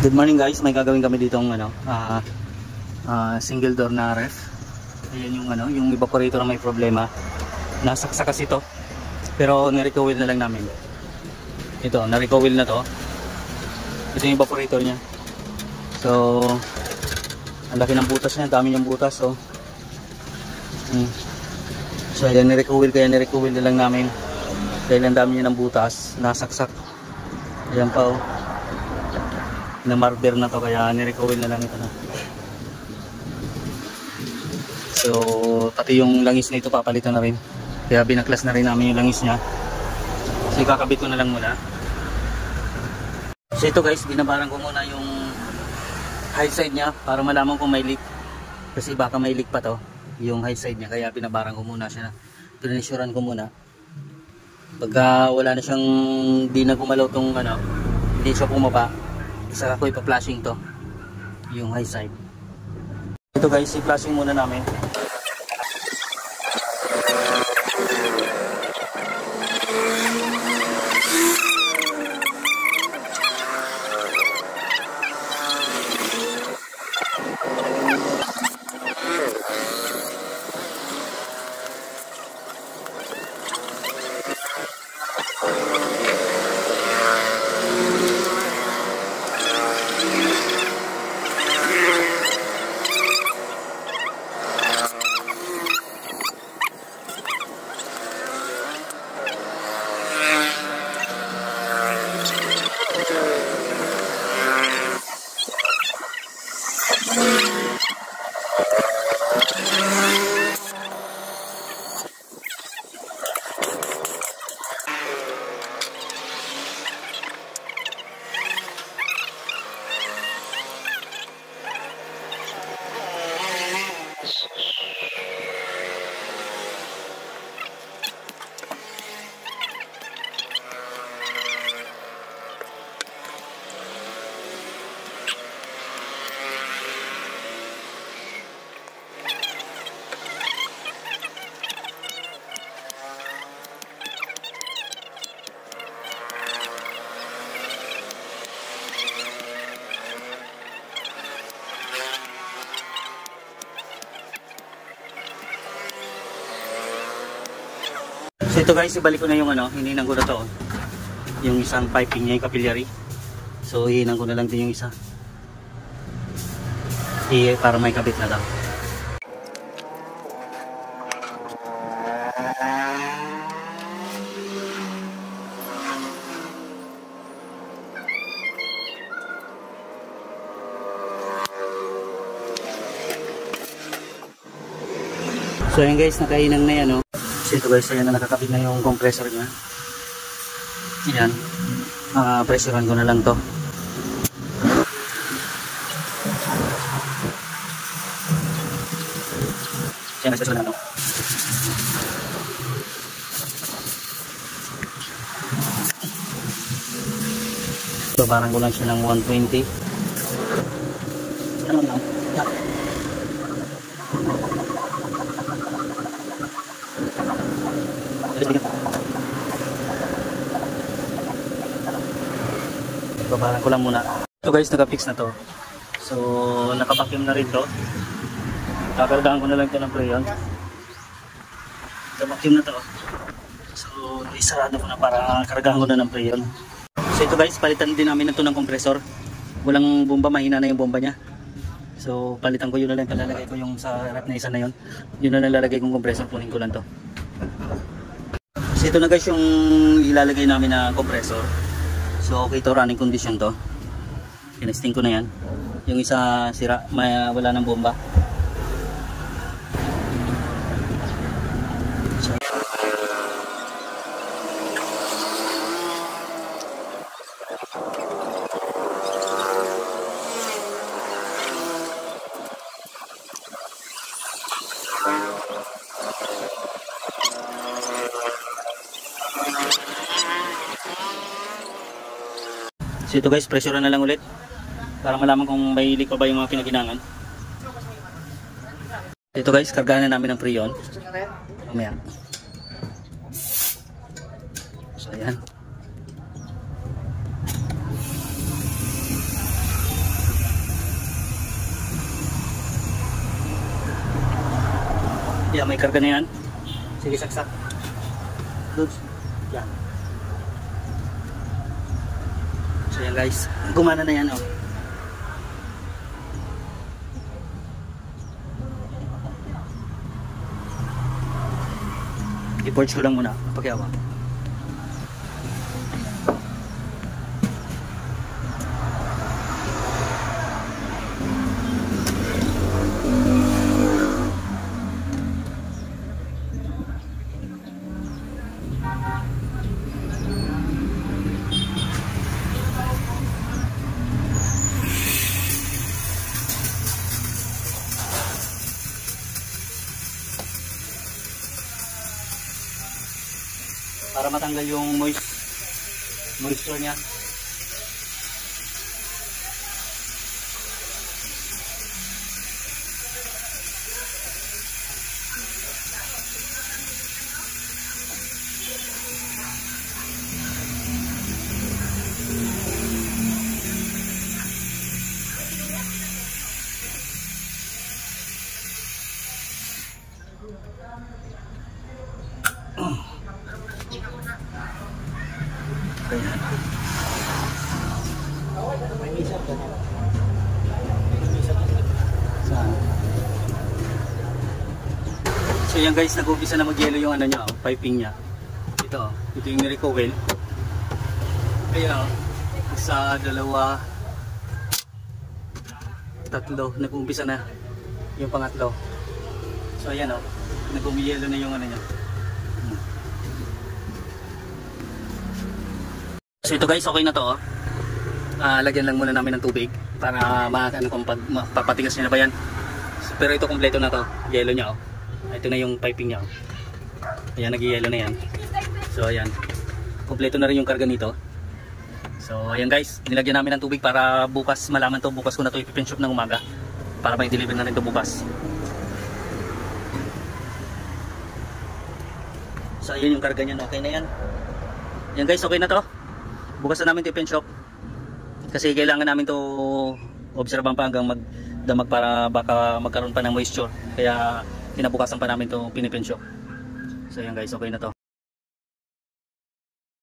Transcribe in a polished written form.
Good morning guys, may gagawin kami dito ng single door na ref. Ayan yung yung evaporator na may problema. Nasaksak kasi ito. Pero na-recoil na lang namin. Ito, na-recoil na to. Ito yung evaporator niya. So, ang laki ng butas niya, dami niyang butas, so. So, ayan, na-recoil, kaya na-recoil na lang namin. Dahil ang dami niya ng butas, nasaksak. Ayan pa, oh. Na marber na to, kaya ni-recoil na lang ito na. So pati yung langis na ito papalitan na rin, kaya binaklas na rin namin yung langis nya. So kakabit ko na lang muna. So ito guys, binabaran ko muna yung high side nya para malaman kung may leak, kasi baka may leak pa to yung high side nya, kaya binabaran ko muna siya. Pinisuran ko muna pagka wala na siyang, di na gumalaw tong hindi siya bumaba. Saka ko ipa-flashing to yung high side. Ito guys, i-flashing muna namin. So ito guys, ibalik ko na yung hininang ko na to, yung isang piping niya, yung capillary. So hihinang ko na lang din yung isa para may kabit na lang. So ayan guys, nakahinang na yan, So ito guys, ayan na, nakakabit na yung compressor niya. Ayan, pressurean ko na lang to. Ayan, pressurean na So parang ko lang siya ng 120. Ano lang? Babaran ko lang muna. So guys, naka-fix na to. So naka-vacuum na rin to. Kakargahan ko na lang ito ng preyon. Naka-vacuum na to. So isarado ko na para kargahan ko na ng preyon. So ito guys, palitan din namin na to ng compressor. Walang bomba, mahina na yung bomba nya. So palitan ko, yun na lang, palalagay ko yung sa rep na isa na yun. Yun na lang lalagay kong compressor, punin ko lang to. So ito na guys yung ilalagay namin na compressor. So okay to, running condition to. Tinesting ko na yan. Yung isa sira, wala ng bomba. So ito guys, pressure na lang ulit para malaman kung may leak pa ba yung mga kinaginangan. Ito guys, kargahan na namin ng freon. Mamaya. So ayan. Yeah, may karga na yan. Sige, saksak. Loads. Yan. So yan guys, gumana na yan oh. I-forge ko lang muna, pakiawang. Para matanggal yung moisture niya. Ayan. So yan guys, nag-umpisa na mag-yelo yung ano niya, oh, piping niya. Ito, ito yung recoil. Kaya isa, dalawa, tatlo, nag-umpisa na yung pangatlo. So ayan oh, nag-umiyelo na yung ano niya. So ito guys, okay na to oh. Lagyan lang muna namin ng tubig para ano kung papatigas niya na ba yan. So, pero ito kompleto na to, yelo niya oh. Ito na yung piping niya oh. Ayan, nag-yelo na yan. So ayan, kompleto na rin yung karga nito. So ayan guys, nilagyan namin ng tubig para bukas malaman to. Bukas ko na to ipipinshop ng umaga para may deliver na rin to bukas. So ayan yung karga niya, okay na yan. Yan guys, okay na to. Bukas na namin ito i-pen shop kasi kailangan namin to obserbahan pa hanggang magdamag para baka magkaroon pa ng moisture, kaya pinabukasan pa namin to pinipen shop. So yan guys, okay na to.